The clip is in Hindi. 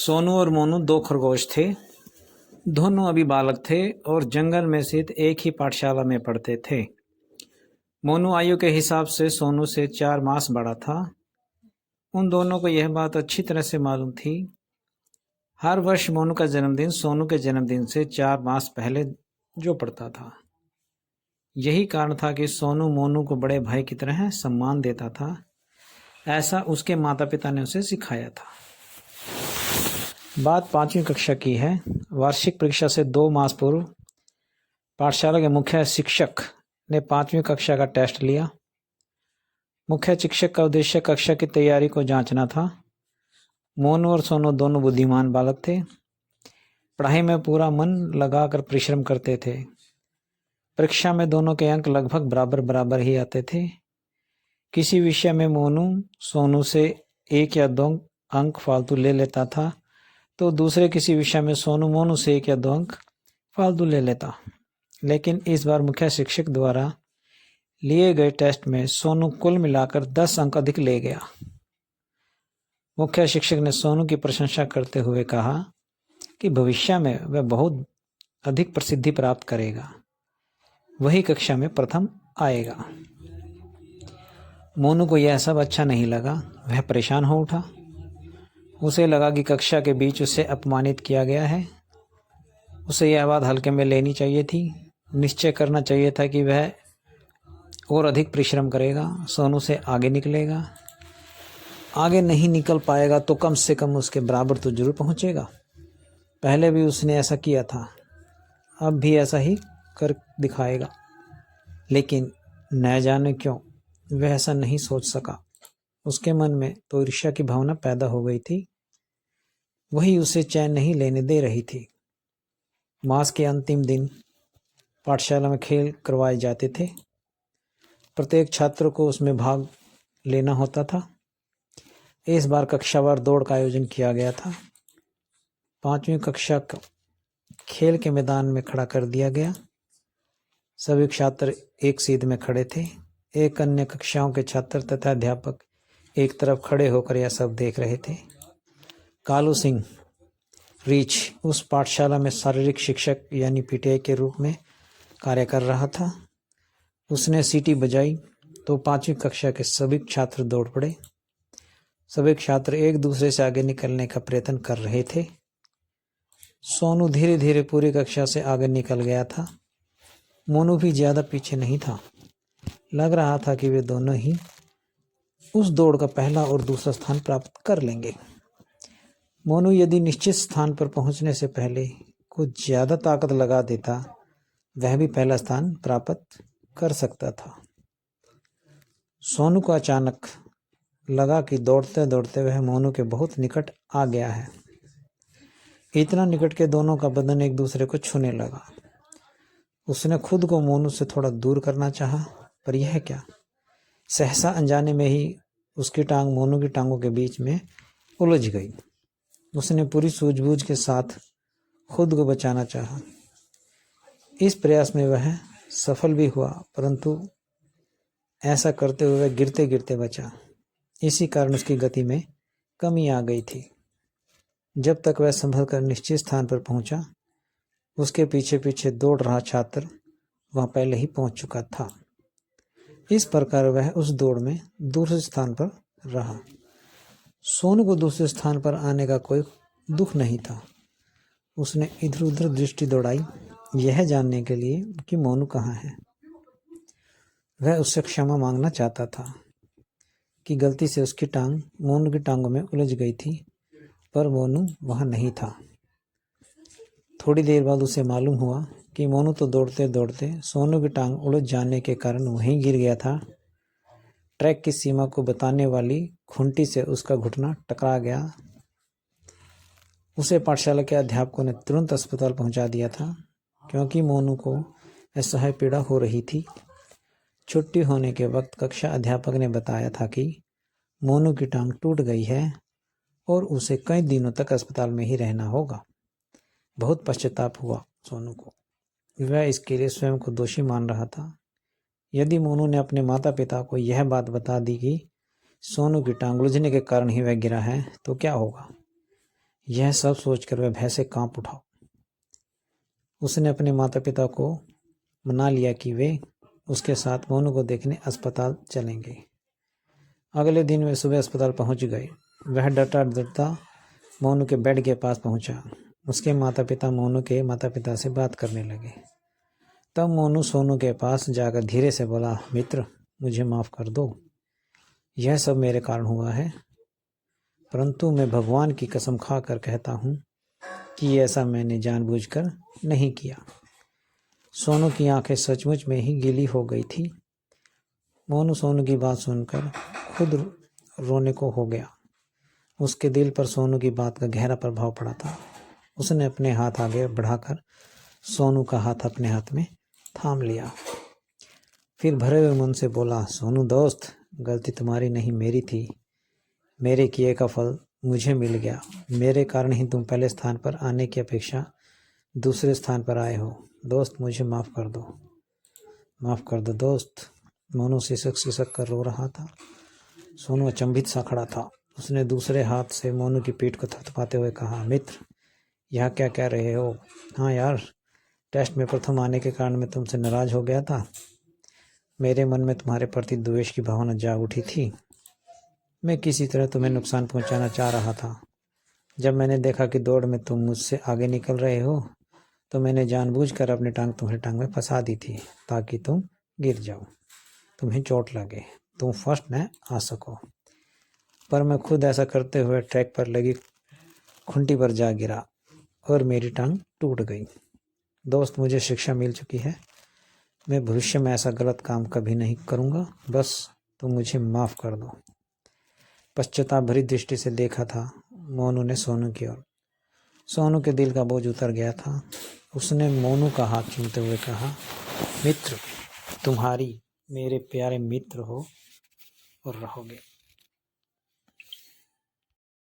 सोनू और मोनू दो खरगोश थे। दोनों अभी बालक थे और जंगल में स्थित एक ही पाठशाला में पढ़ते थे। मोनू आयु के हिसाब से सोनू से 4 मास बड़ा था। उन दोनों को यह बात अच्छी तरह से मालूम थी। हर वर्ष मोनू का जन्मदिन सोनू के जन्मदिन से 4 मास पहले जो पड़ता था। यही कारण था कि सोनू मोनू को बड़े भाई की तरह सम्मान देता था। ऐसा उसके माता पिता ने उसे सिखाया था। बात 5वीं कक्षा की है। वार्षिक परीक्षा से 2 मास पूर्व पाठशाला के मुख्य शिक्षक ने 5वीं कक्षा का टेस्ट लिया। मुख्य शिक्षक का उद्देश्य कक्षा की तैयारी को जांचना था। मोनू और सोनू दोनों बुद्धिमान बालक थे। पढ़ाई में पूरा मन लगाकर परिश्रम करते थे। परीक्षा में दोनों के अंक लगभग बराबर बराबर ही आते थे। किसी विषय में मोनू सोनू से 1 या 2 अंक फालतू ले लेता था, तो दूसरे किसी विषय में सोनू मोनू से 1 या 2 अंक फालतू ले लेता। लेकिन इस बार मुख्य शिक्षक द्वारा लिए गए टेस्ट में सोनू कुल मिलाकर 10 अंक अधिक ले गया। मुख्य शिक्षक ने सोनू की प्रशंसा करते हुए कहा कि भविष्य में वह बहुत अधिक प्रसिद्धि प्राप्त करेगा, वही कक्षा में प्रथम आएगा। मोनू को यह सब अच्छा नहीं लगा। वह परेशान हो उठा। उसे लगा कि कक्षा के बीच उसे अपमानित किया गया है। उसे यह बात हल्के में लेनी चाहिए थी। निश्चय करना चाहिए था कि वह और अधिक परिश्रम करेगा, सोनू से आगे निकलेगा। आगे नहीं निकल पाएगा तो कम से कम उसके बराबर तो जरूर पहुंचेगा। पहले भी उसने ऐसा किया था, अब भी ऐसा ही कर दिखाएगा। लेकिन न जाने क्यों वह ऐसा नहीं सोच सका। उसके मन में तो ईर्ष्या की भावना पैदा हो गई थी। वही उसे चैन नहीं लेने दे रही थी। मास के अंतिम दिन पाठशाला में खेल करवाए जाते थे। प्रत्येक छात्र को उसमें भाग लेना होता था। इस बार कक्षावार दौड़ का आयोजन किया गया था। 5वीं कक्षा को खेल के मैदान में खड़ा कर दिया गया। सभी छात्र एक सीध में खड़े थे। एक अन्य कक्षाओं के छात्र तथा अध्यापक एक तरफ खड़े होकर यह सब देख रहे थे। कालू सिंह रीछ उस पाठशाला में शारीरिक शिक्षक यानी पीटीआई के रूप में कार्य कर रहा था। उसने सीटी बजाई तो 5वीं कक्षा के सभी छात्र दौड़ पड़े। सभी छात्र एक दूसरे से आगे निकलने का प्रयत्न कर रहे थे। सोनू धीरे धीरे पूरी कक्षा से आगे निकल गया था। मोनू भी ज्यादा पीछे नहीं था। लग रहा था कि वे दोनों ही उस दौड़ का पहला और दूसरा स्थान प्राप्त कर लेंगे। मोनू यदि निश्चित स्थान पर पहुंचने से पहले कुछ ज्यादा ताकत लगा देता, वह भी पहला स्थान प्राप्त कर सकता था। सोनू को अचानक लगा कि दौड़ते दौड़ते वह मोनू के बहुत निकट आ गया है। इतना निकट के दोनों का बदन एक दूसरे को छूने लगा। उसने खुद को मोनू से थोड़ा दूर करना चाहा, पर यह क्या, सहसा अनजाने में ही उसकी टांग मोनू की टांगों के बीच में उलझ गई। उसने पूरी सूझबूझ के साथ खुद को बचाना चाहा। इस प्रयास में वह सफल भी हुआ, परंतु ऐसा करते हुए वह गिरते गिरते बचा। इसी कारण उसकी गति में कमी आ गई थी। जब तक वह संभल कर निश्चित स्थान पर पहुंचा, उसके पीछे पीछे दौड़ रहा छात्र वहां पहले ही पहुंच चुका था। इस प्रकार वह उस दौड़ में दूसरे स्थान पर रहा। सोनू को दूसरे स्थान पर आने का कोई दुख नहीं था। उसने इधर उधर दृष्टि दौड़ाई, यह जानने के लिए कि मोनू कहाँ है। वह उससे क्षमा मांगना चाहता था कि गलती से उसकी टांग मोनू की टांगों में उलझ गई थी, पर मोनू वहां नहीं था। थोड़ी देर बाद उसे मालूम हुआ कि मोनू तो दौड़ते दौड़ते सोनू की टांग उलझ जाने के कारण वहीं गिर गया था। ट्रैक की सीमा को बताने वाली खूंटी से उसका घुटना टकरा गया। उसे पाठशाला के अध्यापकों ने तुरंत अस्पताल पहुंचा दिया था, क्योंकि मोनू को असह्य पीड़ा हो रही थी। छुट्टी होने के वक्त कक्षा अध्यापक ने बताया था कि मोनू की टांग टूट गई है और उसे कई दिनों तक अस्पताल में ही रहना होगा। बहुत पश्चाताप हुआ सोनू को। वह इसके लिए स्वयं को दोषी मान रहा था। यदि मोनू ने अपने माता पिता को यह बात बता दी कि सोनू की टांग उलझने के कारण ही वह गिरा है, तो क्या होगा। यह सब सोचकर वह भय से कांप उठा। उसने अपने माता पिता को मना लिया कि वे उसके साथ मोनू को देखने अस्पताल चलेंगे। अगले दिन वे सुबह अस्पताल पहुंच गए। वह डरता डरता मोनू के बेड के पास पहुंचा। उसके माता पिता मोनू के माता पिता से बात करने लगे। तब मोनू सोनू के पास जाकर धीरे से बोला, मित्र, मुझे माफ़ कर दो, यह सब मेरे कारण हुआ है, परंतु मैं भगवान की कसम खाकर कहता हूँ कि ऐसा मैंने जानबूझकर नहीं किया। सोनू की आंखें सचमुच में ही गीली हो गई थी। मोनू सोनू की बात सुनकर खुद रोने को हो गया। उसके दिल पर सोनू की बात का गहरा प्रभाव पड़ा था। उसने अपने हाथ आगे बढ़ाकर सोनू का हाथ अपने हाथ में थाम लिया। फिर भरे हुए मन से बोला, सोनू दोस्त, गलती तुम्हारी नहीं मेरी थी। मेरे किए का फल मुझे मिल गया। मेरे कारण ही तुम पहले स्थान पर आने की अपेक्षा दूसरे स्थान पर आए हो। दोस्त, मुझे माफ़ कर दो, माफ़ कर दो दोस्त। मोनू सिसक सिसक कर रो रहा था। सोनू अचंभित सा खड़ा था। उसने दूसरे हाथ से मोनू की पीठ को थपथपाते हुए कहा, मित्र, यह क्या कह रहे हो? हाँ यार, टेस्ट में प्रथम आने के कारण मैं तुमसे नाराज हो गया था। मेरे मन में तुम्हारे प्रति द्वेष की भावना जाग उठी थी। मैं किसी तरह तुम्हें नुकसान पहुंचाना चाह रहा था। जब मैंने देखा कि दौड़ में तुम मुझसे आगे निकल रहे हो, तो मैंने जानबूझकर अपनी टांग तुम्हारी टांग में फंसा दी थी, ताकि तुम गिर जाओ, तुम्हें चोट लगे, तुम फर्स्ट न आ सको। पर मैं खुद ऐसा करते हुए ट्रैक पर लगी खुंटी पर जा गिरा और मेरी टांग टूट गई। दोस्त, मुझे शिक्षा मिल चुकी है। मैं भविष्य में ऐसा गलत काम कभी नहीं करूँगा। बस तुम मुझे माफ़ कर दो। पश्चाताप भरी दृष्टि से देखा था मोनू ने सोनू की ओर। सोनू के दिल का बोझ उतर गया था। उसने मोनू का हाथ चूमते हुए कहा, मित्र, तुम्हारी मेरे प्यारे मित्र हो और रहोगे।